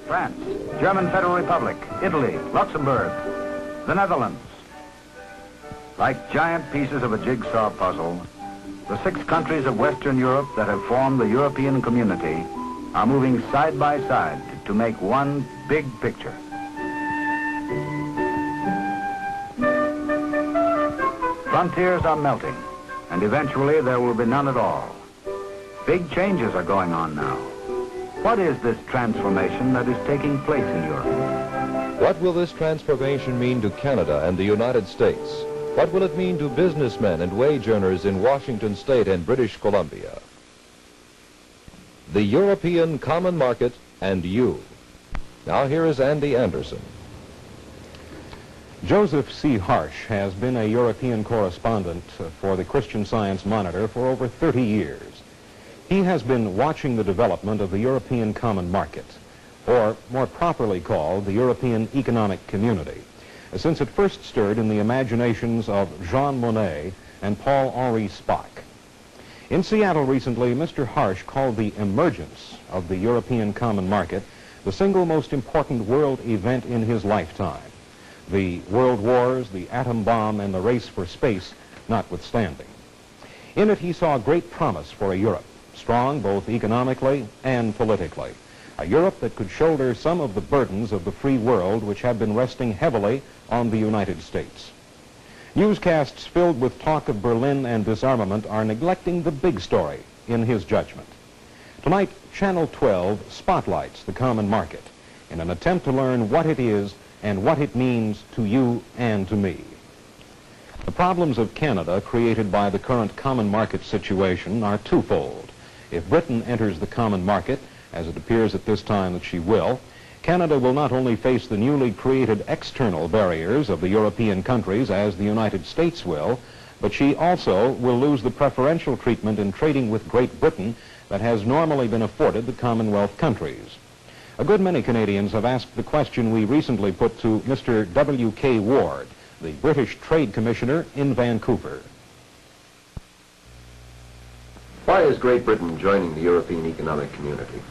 France, German Federal Republic, Italy, Luxembourg, the Netherlands. Like giant pieces of a jigsaw puzzle, the 6 countries of Western Europe that have formed the European community are moving side by side to make one big picture. Frontiers are melting, and eventually there will be none at all. Big changes are going on now. What is this transformation that is taking place in Europe? What will this transformation mean to Canada and the United States? What will it mean to businessmen and wage earners in Washington State and British Columbia? The European Common Market and you. Now here is Andy Anderson. Joseph C. Harsh has been a European correspondent for the Christian Science Monitor for over 30 years. He has been watching the development of the European Common Market, or more properly called the European Economic Community, since it first stirred in the imaginations of Jean Monnet and Paul-Henri Spaak. In Seattle recently, Mr. Harsh called the emergence of the European Common Market the single most important world event in his lifetime. The world wars, the atom bomb, and the race for space notwithstanding. In it, he saw great promise for a Europe, strong both economically and politically. A Europe that could shoulder some of the burdens of the free world which have been resting heavily on the United States. Newscasts filled with talk of Berlin and disarmament are neglecting the big story, in his judgment. Tonight, Channel 12 spotlights the common market in an attempt to learn what it is and what it means to you and to me. The problems of Canada created by the current common market situation are twofold. If Britain enters the common market, as it appears at this time that she will, Canada will not only face the newly created external barriers of the European countries as the United States will, but she also will lose the preferential treatment in trading with Great Britain that has normally been afforded the Commonwealth countries. A good many Canadians have asked the question we recently put to Mr. W.K. Ward, the British Trade Commissioner in Vancouver. Why is Great Britain joining the European Economic Community?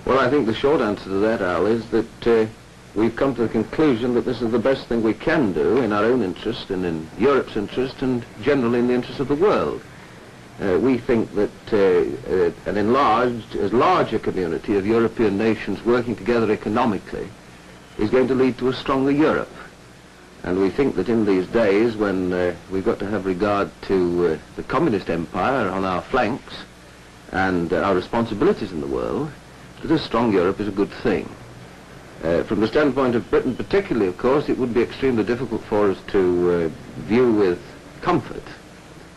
Well, I think the short answer to that, Al, is that we've come to the conclusion that this is the best thing we can do in our own interest and in Europe's interest and generally in the interest of the world. We think that an enlarged, as large a community of European nations working together economically is going to lead to a stronger Europe. And we think that in these days when we've got to have regard to the communist empire on our flanks and our responsibilities in the world, that a strong Europe is a good thing. From the standpoint of Britain particularly, of course, it would be extremely difficult for us to view with comfort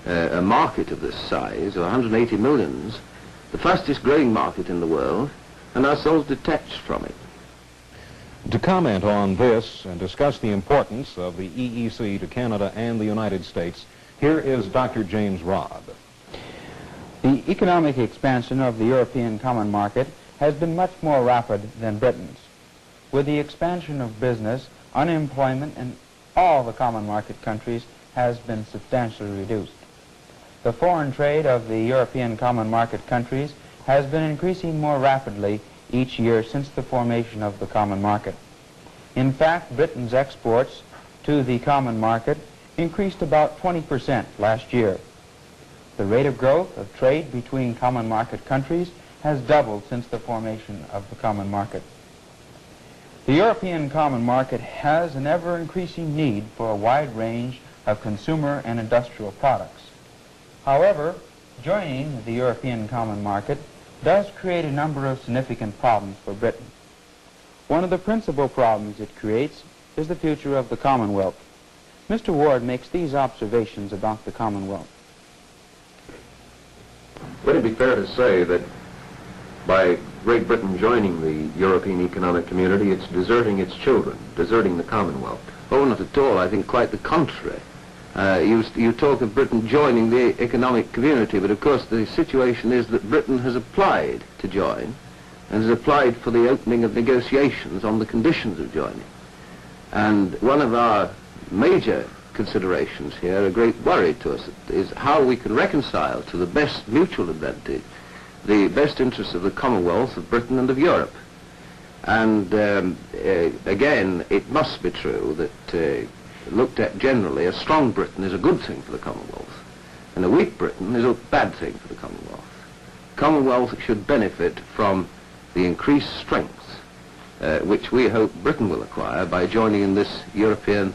a market of this size, of 180 millions, the fastest growing market in the world, and ourselves detached from it. To comment on this and discuss the importance of the EEC to Canada and the United States, here is Dr. James Robb. The economic expansion of the European Common Market has been much more rapid than Britain's. With the expansion of business, unemployment in all the Common Market countries has been substantially reduced. The foreign trade of the European Common Market countries has been increasing more rapidly each year since the formation of the Common Market. In fact, Britain's exports to the Common Market increased about 20% last year. The rate of growth of trade between Common Market countries has doubled since the formation of the Common Market. The European Common Market has an ever-increasing need for a wide range of consumer and industrial products. However, joining the European Common Market does create a number of significant problems for Britain. One of the principal problems it creates is the future of the Commonwealth. Mr. Ward makes these observations about the Commonwealth. Would it be fair to say that by Great Britain joining the European Economic Community, it's deserting its children, deserting the Commonwealth? Oh, not at all. I think quite the contrary. You talk of Britain joining the economic community, but of course the situation is that Britain has applied to join and has applied for the opening of negotiations on the conditions of joining. And one of our major considerations here, a great worry to us, is how we can reconcile to the best mutual advantage the best interests of the Commonwealth, of Britain and of Europe. And again, it must be true that looked at generally, a strong Britain is a good thing for the Commonwealth, and a weak Britain is a bad thing for the Commonwealth. Commonwealth should benefit from the increased strength which we hope Britain will acquire by joining in this European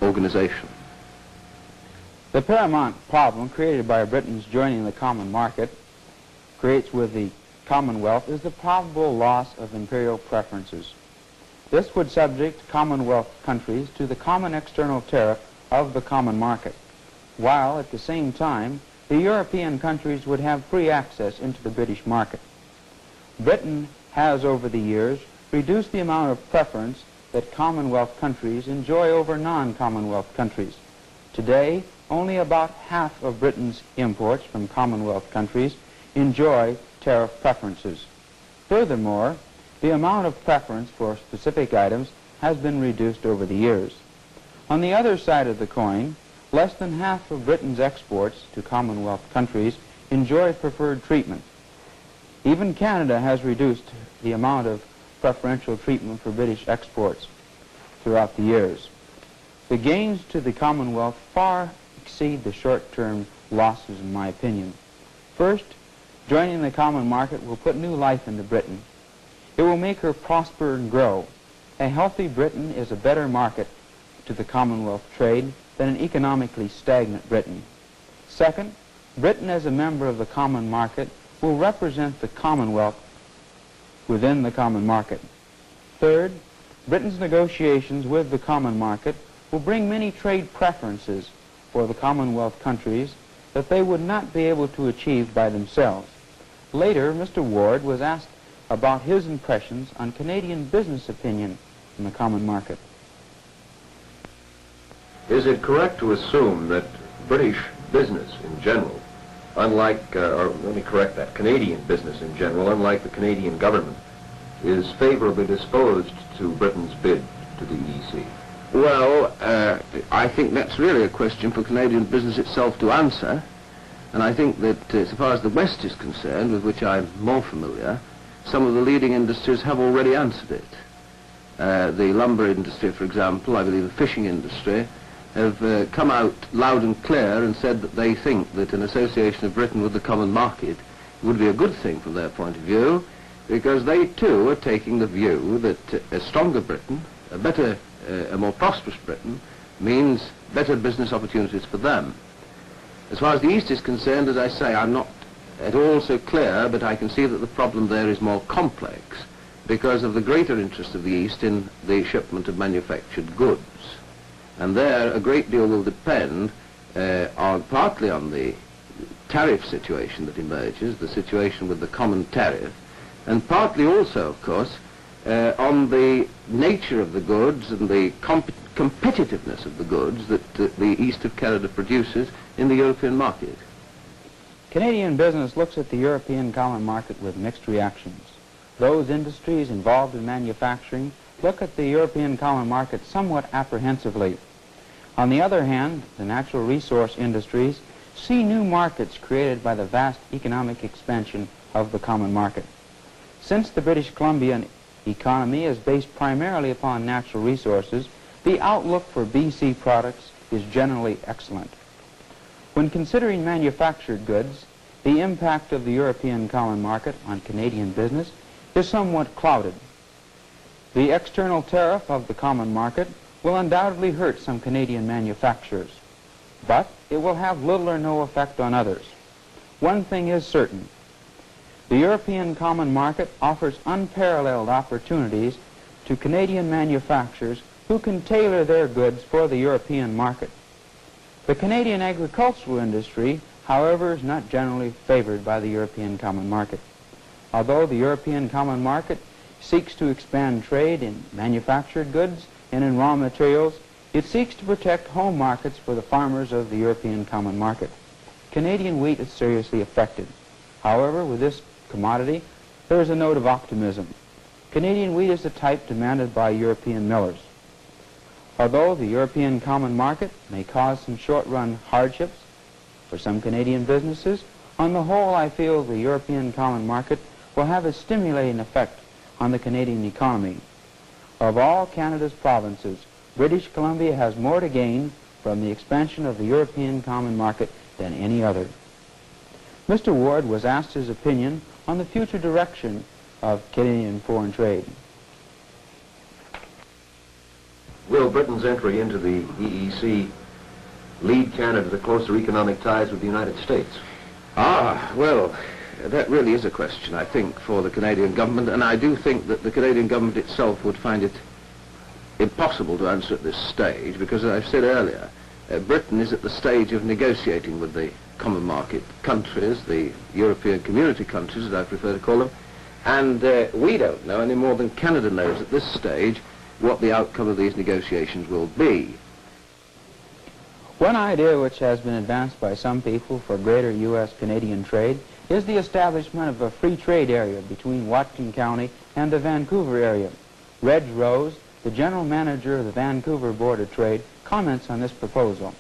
organization. The paramount problem created by Britain's joining the common market creates with the Commonwealth is the probable loss of imperial preferences. This would subject Commonwealth countries to the common external tariff of the common market, while at the same time the European countries would have free access into the British market. Britain has over the years reduced the amount of preference that Commonwealth countries enjoy over non-Commonwealth countries. Today, only about half of Britain's imports from Commonwealth countries enjoy tariff preferences. Furthermore, the amount of preference for specific items has been reduced over the years. On the other side of the coin, less than half of Britain's exports to Commonwealth countries enjoy preferred treatment. Even Canada has reduced the amount of preferential treatment for British exports throughout the years. The gains to the Commonwealth far exceed the short-term losses, in my opinion. First, joining the common market will put new life into Britain. It will make her prosper and grow. A healthy Britain is a better market to the Commonwealth trade than an economically stagnant Britain. Second, Britain as a member of the common market will represent the Commonwealth within the common market. Third, Britain's negotiations with the common market will bring many trade preferences for the Commonwealth countries that they would not be able to achieve by themselves. Later, Mr. Ward was asked about his impressions on Canadian business opinion in the common market. Is it correct to assume that British business in general, unlike, or let me correct that, Canadian business in general, unlike the Canadian government, is favorably disposed to Britain's bid to the EC? Well, I think that's really a question for Canadian business itself to answer. And I think that as far as the West is concerned, with which I'm more familiar, some of the leading industries have already answered it. The lumber industry, for example, I believe the fishing industry, have come out loud and clear and said that they think that an association of Britain with the common market would be a good thing from their point of view, because they too are taking the view that a stronger Britain, a better, a more prosperous Britain, means better business opportunities for them. As far as the East is concerned, as I say, I'm not at all so clear, but I can see that the problem there is more complex because of the greater interest of the East in the shipment of manufactured goods. And there a great deal will depend partly on the tariff situation that emerges, the situation with the common tariff, and partly also, of course, on the nature of the goods and the competitiveness of the goods that the East of Canada produces in the European market. Canadian business looks at the European common market with mixed reactions. Those industries involved in manufacturing look at the European common market somewhat apprehensively. On the other hand, the natural resource industries see new markets created by the vast economic expansion of the common market. Since the British Columbian economy is based primarily upon natural resources, the outlook for BC products is generally excellent. When considering manufactured goods, the impact of the European common market on Canadian business is somewhat clouded. The external tariff of the common market will undoubtedly hurt some Canadian manufacturers, but it will have little or no effect on others. One thing is certain. The European common market offers unparalleled opportunities to Canadian manufacturers who can tailor their goods for the European market. The Canadian agricultural industry, however, is not generally favored by the European common market. Although the European common market seeks to expand trade in manufactured goods and in raw materials, it seeks to protect home markets for the farmers of the European common market. Canadian wheat is seriously affected. However, with this commodity, there is a note of optimism. Canadian wheat is the type demanded by European millers. Although the European common market may cause some short-run hardships for some Canadian businesses, on the whole I feel the European common market will have a stimulating effect on the Canadian economy. Of all Canada's provinces, British Columbia has more to gain from the expansion of the European common market than any other. Mr. Ward was asked his opinion on the future direction of Canadian foreign trade. Will Britain's entry into the EEC lead Canada to closer economic ties with the United States? Well, that really is a question, I think, for the Canadian government, and I do think that the Canadian government itself would find it impossible to answer at this stage, because, as I've said earlier, Britain is at the stage of negotiating with the common market countries, the European community countries, as I prefer to call them, and we don't know any more than Canada knows at this stage what the outcome of these negotiations will be. One idea which has been advanced by some people for greater U.S.-Canadian trade is the establishment of a free trade area between Whatcom County and the Vancouver area. Reg Rose, the general manager of the Vancouver Board of Trade, comments on this proposal.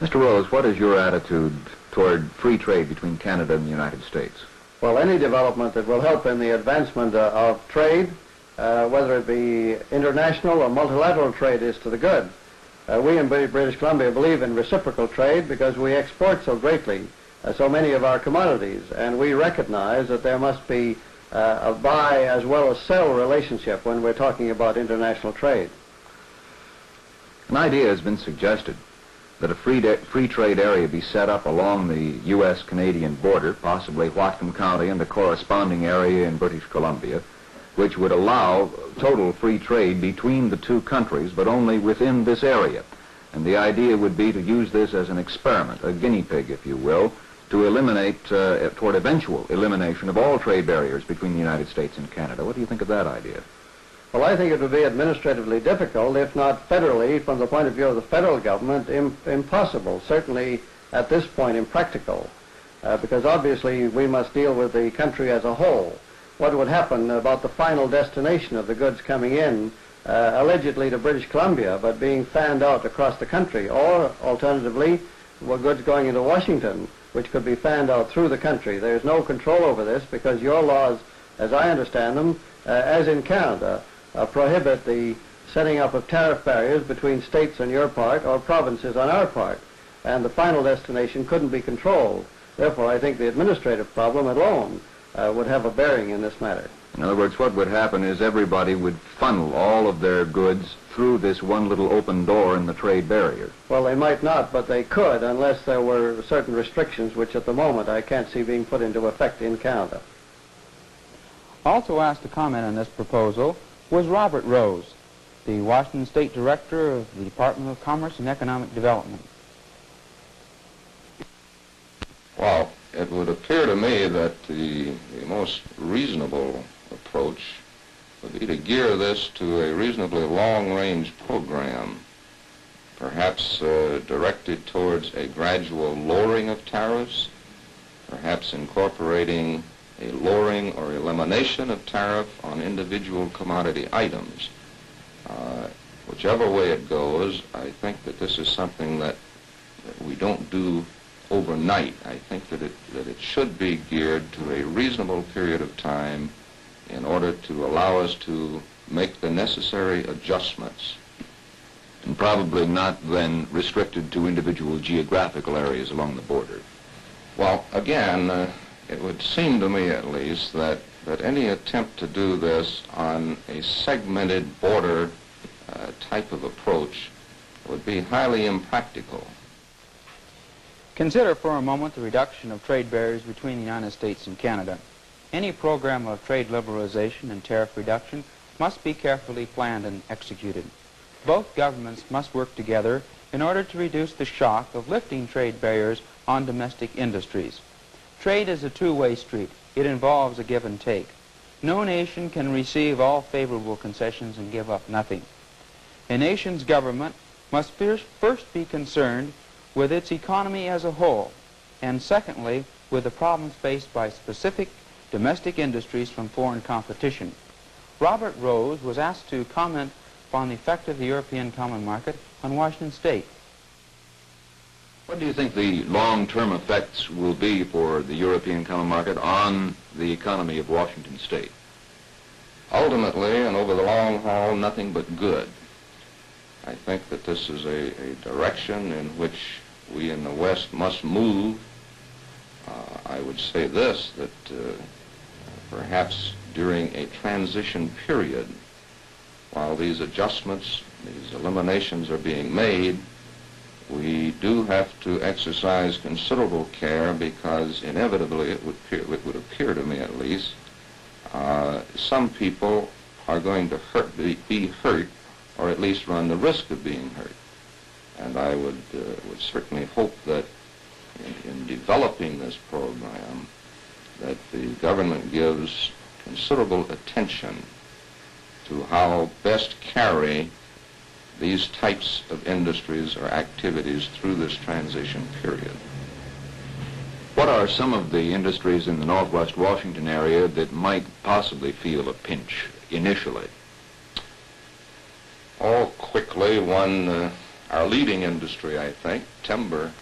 Mr. Rose, what is your attitude toward free trade between Canada and the United States? Well, any development that will help in the advancement of trade, whether it be international or multilateral trade, is to the good. We in British Columbia believe in reciprocal trade because we export so greatly so many of our commodities, and we recognize that there must be a buy as well as sell relationship when we're talking about international trade. An idea has been suggested that a free trade area be set up along the U.S.-Canadian border, possibly Whatcom County and a corresponding area in British Columbia, which would allow total free trade between the two countries, but only within this area. And the idea would be to use this as an experiment, a guinea pig, if you will, to eliminate, toward eventual elimination of all trade barriers between the United States and Canada. What do you think of that idea? Well, I think it would be administratively difficult, if not federally, from the point of view of the federal government, impossible, certainly at this point impractical, because obviously we must deal with the country as a whole. What would happen about the final destination of the goods coming in, allegedly to British Columbia, but being fanned out across the country, or alternatively, goods going into Washington, which could be fanned out through the country. There's no control over this because your laws, as I understand them, as in Canada, prohibit the setting up of tariff barriers between states on your part or provinces on our part, and the final destination couldn't be controlled. Therefore, I think the administrative problem alone would have a bearing in this matter. In other words, what would happen is everybody would funnel all of their goods through this one little open door in the trade barrier. Well, they might not, but they could, unless there were certain restrictions, which at the moment I can't see being put into effect in Canada. Also asked to comment on this proposal was Robert Rose, the Washington State Director of the Department of Commerce and Economic Development. Well, it would appear to me that the most reasonable approach would be to gear this to a reasonably long-range program, perhaps directed towards a gradual lowering of tariffs, perhaps incorporating a lowering or elimination of tariff on individual commodity items. Whichever way it goes, I think that this is something that we don't do overnight. I think that it should be geared to a reasonable period of time in order to allow us to make the necessary adjustments. And probably not then restricted to individual geographical areas along the border. Well, again, it would seem to me at least that any attempt to do this on a segmented border type of approach would be highly impractical. Consider for a moment the reduction of trade barriers between the United States and Canada. Any program of trade liberalization and tariff reduction must be carefully planned and executed. Both governments must work together in order to reduce the shock of lifting trade barriers on domestic industries. Trade is a two-way street. It involves a give and take. No nation can receive all favorable concessions and give up nothing. A nation's government must first be concerned with its economy as a whole, and secondly, with the problems faced by specific domestic industries from foreign competition. Robert Rose was asked to comment upon the effect of the European Common Market on Washington State. What do you think the long-term effects will be for the European Common Market on the economy of Washington State? Ultimately, and over the long haul, nothing but good. I think that this is a direction in which we in the West must move. I would say this, that perhaps during a transition period, while these adjustments, these eliminations are being made, we do have to exercise considerable care, because inevitably it would appear to me at least, some people are going to be hurt, or at least run the risk of being hurt. And I would certainly hope that in developing this program, that the government gives considerable attention to how best carry these types of industries or activities through this transition period. What are some of the industries in the Northwest Washington area that might possibly feel a pinch initially? Oh, quickly, our leading industry, I think, timber.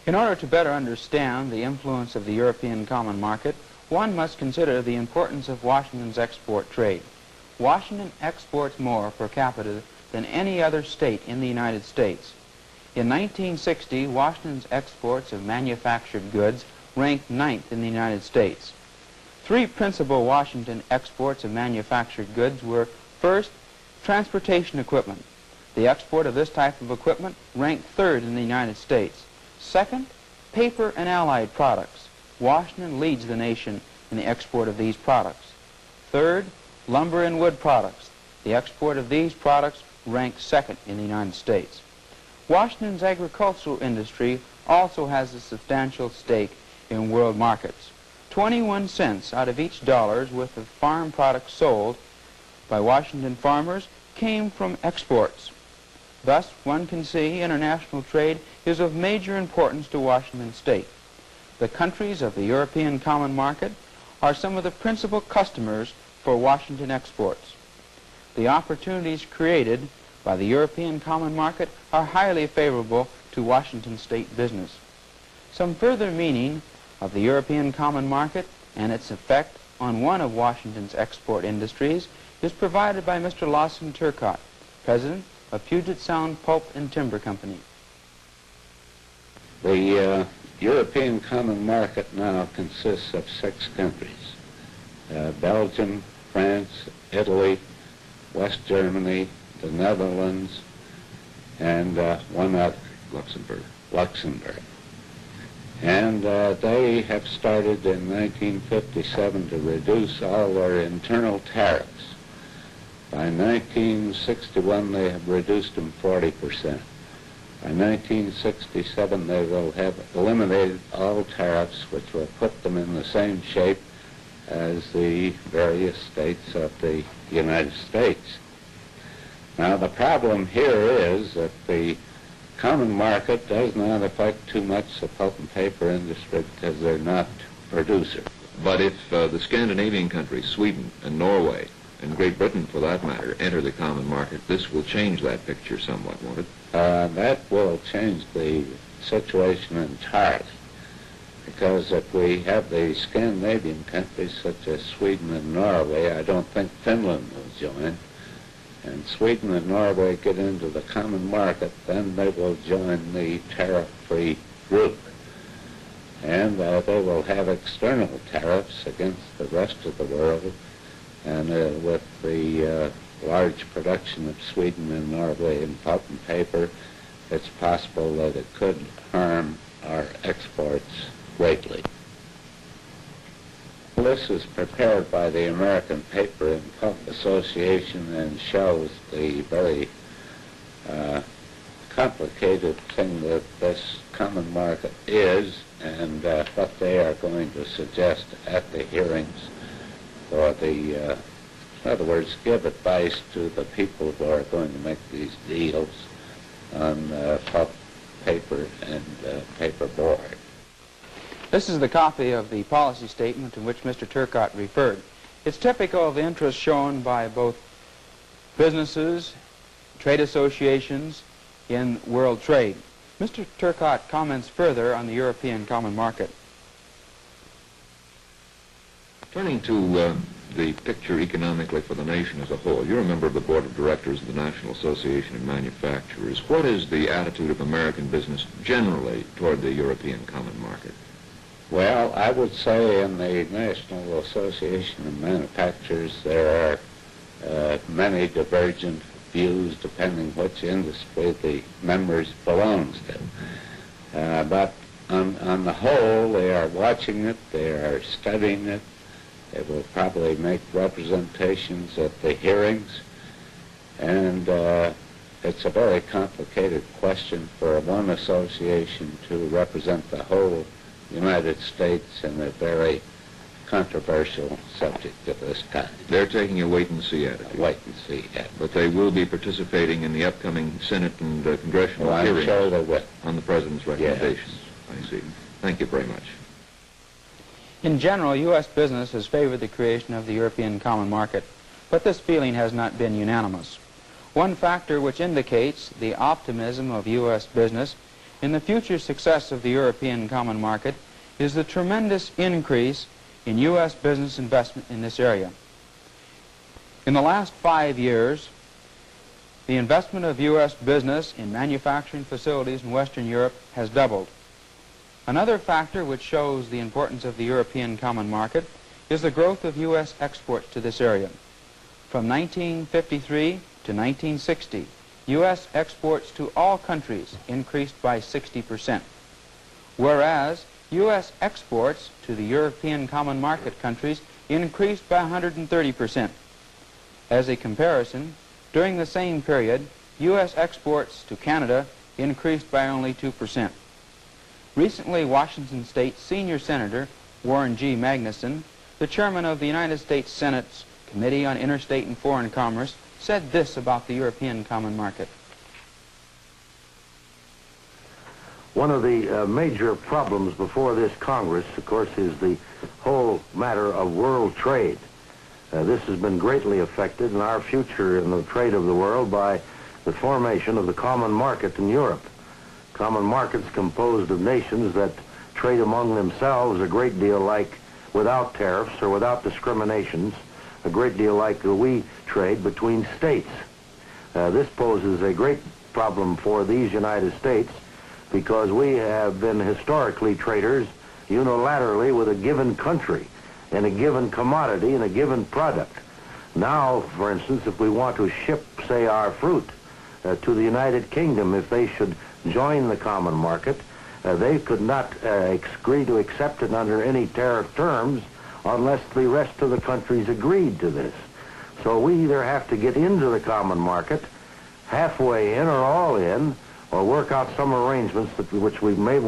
In order to better understand the influence of the European Common Market, one must consider the importance of Washington's export trade. Washington exports more per capita than any other state in the United States. In 1960, Washington's exports of manufactured goods ranked 9th in the United States. Three principal Washington exports of manufactured goods were, first, transportation equipment. The export of this type of equipment ranked 3rd in the United States. Second, paper and allied products. Washington leads the nation in the export of these products. Third, lumber and wood products. The export of these products ranked 2nd in the United States. Washington's agricultural industry also has a substantial stake in world markets. 21 cents out of each dollar's worth of farm products sold by Washington farmers came from exports. Thus, one can see international trade is of major importance to Washington State. The countries of the European Common Market are some of the principal customers for Washington exports. The opportunities created by the European Common Market are highly favorable to Washington State business. Some further meaning of the European Common Market and its effect on one of Washington's export industries is provided by Mr. Lawson Turcott, President of Puget Sound Pulp and Timber Company. The European Common Market now consists of 6 countries: Belgium, France, Italy, West Germany, the Netherlands, and one other, Luxembourg. And they have started in 1957 to reduce all their internal tariffs. By 1961, they have reduced them 40%. By 1967, they will have eliminated all tariffs, which will put them in the same shape as the various states of the United States. Now, the problem here is that the common market does not affect too much the pulp and paper industry because they're not producers. But if the Scandinavian countries, Sweden and Norway, and Great Britain for that matter, enter the common market, this will change that picture somewhat, won't it? That will change the situation entirely, because if we have the Scandinavian countries such as Sweden and Norway, I don't think Finland will join. And Sweden and Norway get into the common market, then they will join the tariff-free group. And they will have external tariffs against the rest of the world. And with the large production of Sweden and Norway in pulp and paper, it's possible that it could harm our exports greatly. This is prepared by the American Paper and Pulp Association and shows the very complicated thing that this common market is, and what they are going to suggest at the hearings for the, in other words, give advice to the people who are going to make these deals on pulp, paper, and paperboard. This is the copy of the policy statement to which Mr. Turcott referred. It's typical of the interest shown by both businesses, trade associations in world trade. Mr. Turcotte comments further on the European Common Market. Turning to the picture economically for the nation as a whole, you're a member of the board of directors of the National Association of Manufacturers. What is the attitude of American business generally toward the European Common Market? Well, I would say in the National Association of Manufacturers there are many divergent views depending which industry the members belongs to. But on the whole, they are watching it, they are studying it. They will probably make representations at the hearings, and it's a very complicated question for one association to represent the whole United States in a very controversial subject of this kind. They're taking a wait-and-see attitude. Wait-and-see attitude. But they will be participating in the upcoming Senate and congressional I'm hearings sure they will. On the President's recommendations. Yes. I see. Thank you very much. In general, U.S. business has favored the creation of the European Common Market, but this feeling has not been unanimous. One factor which indicates the optimism of U.S. business in the future success of the European Common Market is the tremendous increase in U.S. business investment in this area. In the last 5 years, the investment of U.S. business in manufacturing facilities in Western Europe has doubled. Another factor which shows the importance of the European Common Market is the growth of U.S. exports to this area. From 1953 to 1960, U.S. exports to all countries increased by 60%, whereas U.S. exports to the European Common Market countries increased by 130%. As a comparison, during the same period, U.S. exports to Canada increased by only 2%. Recently, Washington State Senior Senator Warren G. Magnuson, the chairman of the United States Senate's Committee on Interstate and Foreign Commerce, said this about the European Common Market. One of the major problems before this Congress, of course, is the whole matter of world trade. This has been greatly affected in our future in the trade of the world by the formation of the common market in Europe. Common markets composed of nations that trade among themselves a great deal like without tariffs or without discriminations, a great deal like we trade between states. This poses a great problem for these United States because we have been historically traders unilaterally with a given country and a given commodity and a given product. Now, for instance, if we want to ship, say, our fruit to the United Kingdom, if they should join the common market, they could not agree to accept it under any tariff terms unless the rest of the countries agreed to this. So we either have to get into the common market halfway in or all in, or work out some arrangements which we may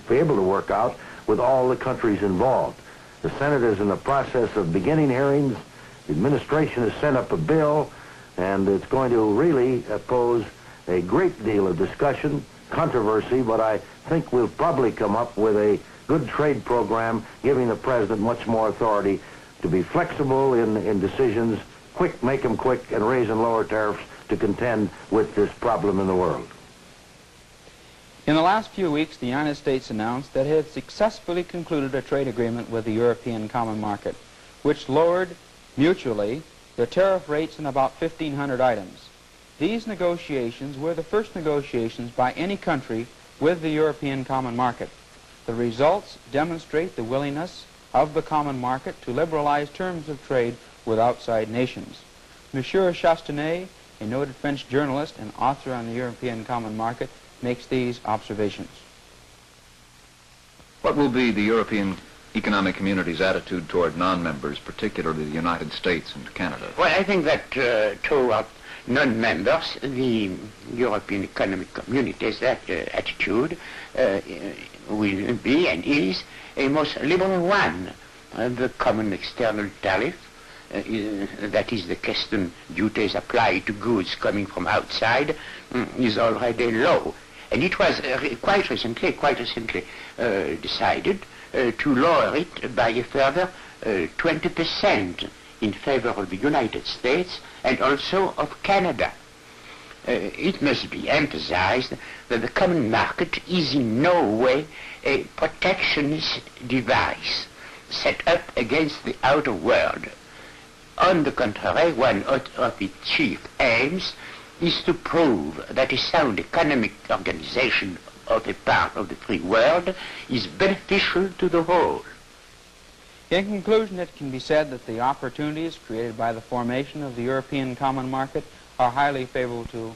be able to work out with all the countries involved. The Senate is in the process of beginning hearings. The administration has sent up a bill, and it's going to really pose a great deal of discussion, controversy, but I think we'll probably come up with a good trade program giving the President much more authority to be flexible in decisions, quick, make them quick, and raise and lower tariffs to contend with this problem in the world. In the last few weeks, the United States announced that it had successfully concluded a trade agreement with the European Common Market, which lowered mutually the tariff rates in about 1,500 items. These negotiations were the first negotiations by any country with the European Common Market. The results demonstrate the willingness of the Common Market to liberalize terms of trade with outside nations. Monsieur Chastanet, a noted French journalist and author on the European Common Market, makes these observations. What will be the European Economic Community's attitude toward non-members, particularly the United States and Canada? Well, I think that toward non-members, the European Economic Community's attitude will be and is a most liberal one. The common external tariff, that is the custom duties applied to goods coming from outside, is already low. And it was quite recently decided to lower it by a further 20% in favor of the United States and also of Canada. it must be emphasized that the common market is in no way a protectionist device set up against the outer world. On the contrary, one of its chief aims is to prove that a sound economic organization of a part of the free world is beneficial to the whole. In conclusion, it can be said that the opportunities created by the formation of the European Common Market are highly favorable to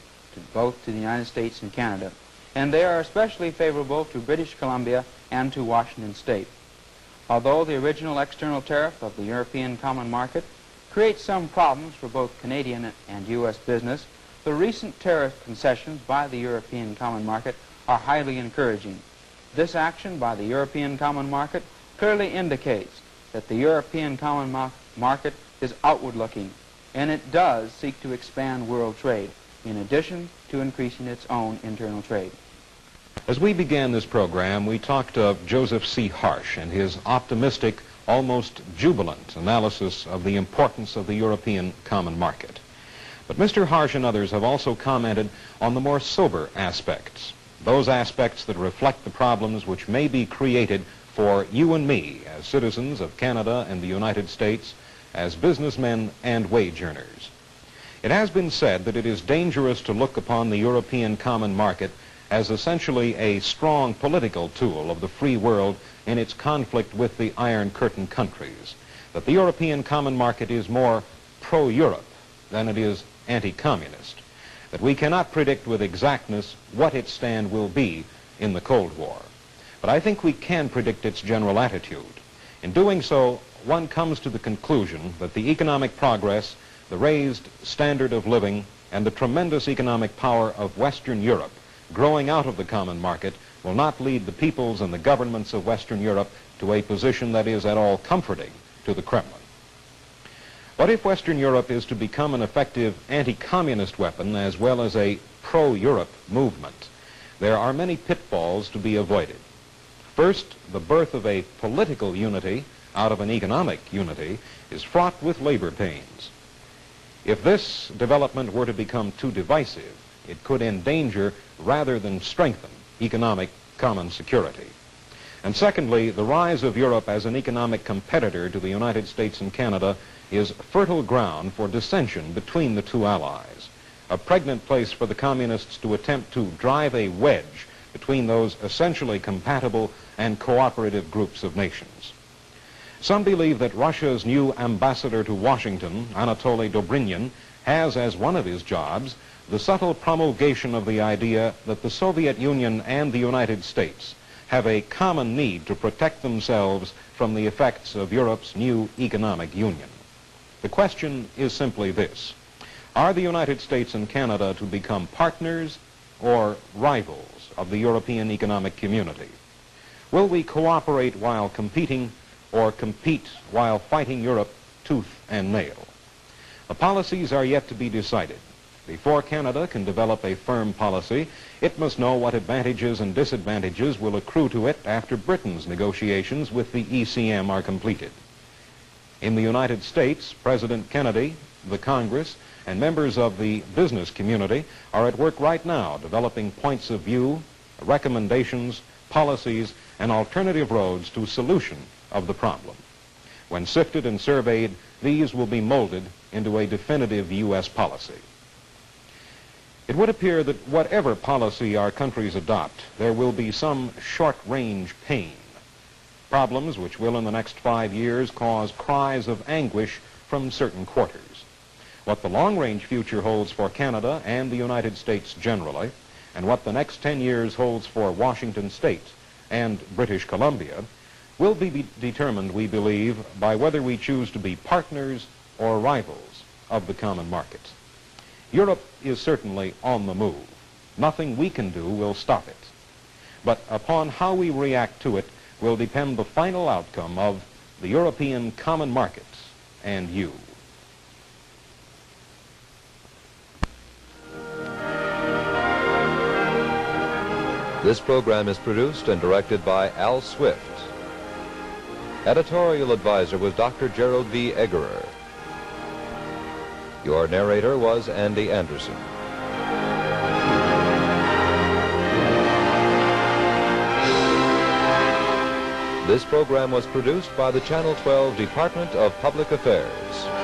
both to the United States and Canada, and they are especially favorable to British Columbia and to Washington State. Although the original external tariff of the European Common Market creates some problems for both Canadian and U.S. business, the recent tariff concessions by the European Common Market are highly encouraging. This action by the European Common Market clearly indicates that the European Common Market is outward-looking, and it does seek to expand world trade, in addition to increasing its own internal trade. As we began this program, we talked of Joseph C. Harsh and his optimistic, almost jubilant analysis of the importance of the European Common Market. But Mr. Harsh and others have also commented on the more sober aspects, those aspects that reflect the problems which may be created for you and me as citizens of Canada and the United States, as businessmen and wage earners. It has been said that it is dangerous to look upon the European Common Market as essentially a strong political tool of the free world in its conflict with the Iron Curtain countries, that the European Common Market is more pro-Europe than it is anti-communist, that we cannot predict with exactness what its stand will be in the Cold War. But I think we can predict its general attitude. In doing so, one comes to the conclusion that the economic progress, the raised standard of living, and the tremendous economic power of Western Europe growing out of the common market will not lead the peoples and the governments of Western Europe to a position that is at all comforting to the Kremlin. What if Western Europe is to become an effective anti-communist weapon as well as a pro-Europe movement? There are many pitfalls to be avoided. First, the birth of a political unity out of an economic unity is fraught with labor pains. If this development were to become too divisive, it could endanger rather than strengthen economic common security. And secondly, the rise of Europe as an economic competitor to the United States and Canada is fertile ground for dissension between the two allies, a pregnant place for the communists to attempt to drive a wedge between those essentially compatible and cooperative groups of nations. Some believe that Russia's new ambassador to Washington, Anatoly Dobrynin, has as one of his jobs the subtle promulgation of the idea that the Soviet Union and the United States have a common need to protect themselves from the effects of Europe's new economic union. The question is simply this: are the United States and Canada to become partners or rivals of the European economic community? Will we cooperate while competing, or compete while fighting Europe tooth and nail? The policies are yet to be decided. Before Canada can develop a firm policy, it must know what advantages and disadvantages will accrue to it after Britain's negotiations with the ECM are completed. In the United States, President Kennedy, the Congress, and members of the business community are at work right now developing points of view, recommendations, policies, and alternative roads to solution of the problem. When sifted and surveyed, these will be molded into a definitive U.S. policy. It would appear that whatever policy our countries adopt, there will be some short-range pain, problems which will in the next 5 years cause cries of anguish from certain quarters. What the long-range future holds for Canada and the United States generally, and what the next 10 years holds for Washington State and British Columbia, will be determined, we believe, by whether we choose to be partners or rivals of the common market. Europe is certainly on the move. Nothing we can do will stop it. But upon how we react to it will depend the final outcome of the European Common Market and you. This program is produced and directed by Al Swift. Editorial advisor was Dr. Gerald V. Eggerer. Your narrator was Andy Anderson. This program was produced by the Channel 12 Department of Public Affairs.